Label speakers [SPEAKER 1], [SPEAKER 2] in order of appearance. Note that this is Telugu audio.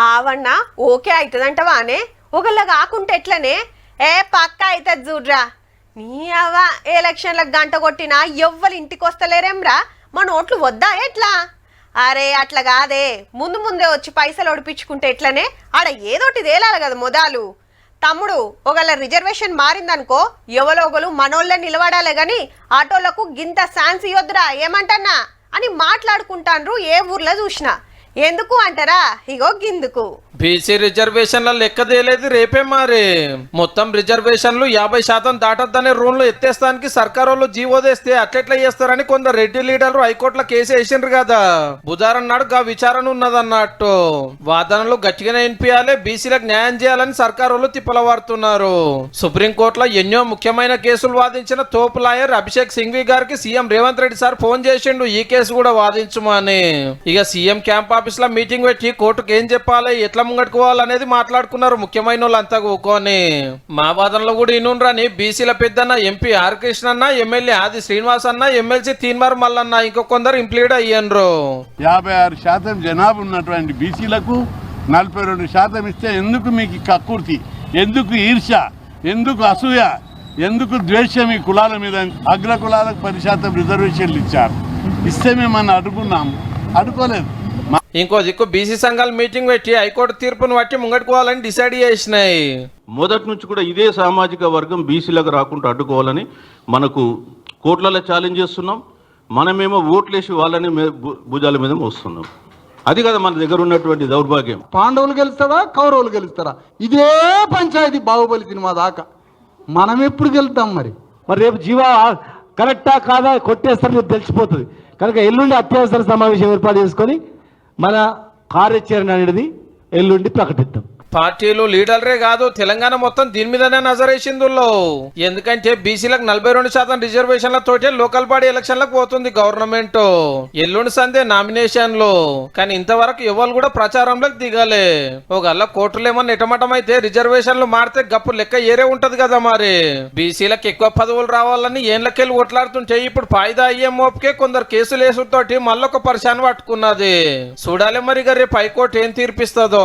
[SPEAKER 1] ఆవన్నా ఓకే అవుతుందంటవానే ఒకళ్ళ కాకుంటే ఎట్లనే పక్క అవుతుంది చూడ్రా నీ అవ్వ ఎలక్షన్లకు గంట కొట్టినా ఎవ్వరు ఇంటికి వస్తలేరేమ్రా మన ఓట్లు వద్దా ఎట్లా అరే అట్లా కాదే ముందు ముందే వచ్చి పైసలు ఒడిపించుకుంటే ఎట్లనే ఆడ ఏదోటి తేలాలి కదా మొదలు తమ్ముడు ఒకళ్ళ రిజర్వేషన్ మారిందనుకో ఎవలోగలు మనోళ్ళే నిలబడాలే గాని ఆటోలకు గింత ఛాన్స్ ఇవ్వద్దురా ఏమంటన్నా అని మాట్లాడుకుంటాన్రు ఏ ఊర్లో చూసినా ఎందుకు అంటారా ఇగో గిందుకు
[SPEAKER 2] బీసీ రిజర్వేషన్ల లెక్క తేలేదు రేపే మరి మొత్తం రిజర్వేషన్లు 50% దాటొద్దనే రూల్ ఎత్తేస్తానికి సర్కారు వాళ్ళు జీవోదేస్తే అట్లెట్లా చేస్తారని కొందరు రెడ్డి లీడర్లు హైకోర్టులో కేసు వేసిండ్రు కదా బుధవారం నాడు గా విచారణ ఉన్నదన్నట్టు వాదనలు గట్టిగానే వినిపించాలి బీసీలకు న్యాయం చేయాలని సర్కారు వాళ్ళు తిప్పలవాడుతున్నారు సుప్రీంకోర్టులో ఎన్నో ముఖ్యమైన కేసులు వాదించిన తోపు లాయర్ అభిషేక్ సింఘ్వి గారికి CM Revanth Reddy sir phone చేసిండు ఈ కేసు కూడా వాదించమని ఇక సీఎం క్యాంప్ ఆఫీస్ లో మీటింగ్ పెట్టి కోర్టుకు ఏం చెప్పాలి ఎట్లా ముంగట్టుకోవాలనేది మాట్లాడుకున్నారు ముఖ్యమైన వాళ్ళంతా కూకొని మా వాదనలో కూడా ఇనుండ్రని బీసీల పెద్దన్న ఎంపీ ఆర్ కృష్ణ అన్న ఎమ్మెల్యే ఆది శ్రీనివాస్ అన్న ఎమ్మెల్సీ తీన్మార్ మల్లన్న ఇంకో కొందరు ఇంప్లీడ్ అయ్యారు
[SPEAKER 3] 56% జనాభా ఉన్నటువంటి బీసీలకు 42% ఇస్తే ఎందుకు మీకు కక్కుర్తి ఎందుకు ఈర్ష్య ఎందుకు అసూయ ఎందుకు ద్వేషం ఈ కులాల మీద అగ్ర కులాలకు 10% రిజర్వేషన్లు ఇచ్చారు ఇస్తే మేము అడుగున్నాం అడుకోలేదు
[SPEAKER 2] ఇంకో దిక్కు బీసీ సంఘాల మీటింగ్ పెట్టి హైకోర్టు తీర్పును బట్టి ముంగట్టుకోవాలని డిసైడ్ చేసినాయి
[SPEAKER 4] మొదటి నుంచి కూడా ఇదే సామాజిక వర్గం బీసీలకు రాకుండా అడ్డుకోవాలని మనకు కోర్టులలో ఛాలెంజ్ చేస్తున్నాం మనమేమో ఓట్లేసి వాళ్ళని భుజాల మీద మోస్తున్నాం అది కదా మన దగ్గర ఉన్నటువంటి దౌర్భాగ్యం
[SPEAKER 5] పాండవులు గెలుస్తారా కౌరవులు గెలుస్తారా ఇదే పంచాయతీ బాహుబలి సినిమా దాకా మనం ఎప్పుడు గెలుద్దాం మరి
[SPEAKER 6] రేపు జీవా కరెక్టా కాదా కొట్టేస్తారని తెలిసిపోతుంది కనుక ఎల్లుండి అత్యవసర సమావేశం ఏర్పాటు చేసుకొని మన కార్యాచరణ అనేది ఎల్లుండి ప్రకటిద్దాం
[SPEAKER 2] పార్టీలు లీడర్లే కాదు తెలంగాణ మొత్తం దీని మీదనే నజరేసిందులో ఎందుకంటే బీసీలకు 42% రిజర్వేషన్లతోటే లోకల్ బాడీ ఎలక్షన్లకు పోతుంది గవర్నమెంట్ ఎల్లుండి సందే నామినేషన్లు కానీ ఇంతవరకు ఎవరు కూడా ప్రచారంలోకి దిగాలే ఒకళ్ళ కోర్టులేమన్నా ఇటమటం అయితే రిజర్వేషన్లు మారితే గప్పు లెక్క ఏరే ఉంటది కదా మరి బీసీలకు ఎక్కువ పదవులు రావాలని ఏళ్ళకెళ్ళి కొట్లాడుతుంటే ఇప్పుడు ఫాయిదా అయ్యే మోపుకే కొందరు కేసులు వేసుతోటి మళ్ళొక పరిశాన్ పట్టుకున్నది చూడాలి మరి రేపు హైకోర్టు ఏం తీర్పిస్తుందో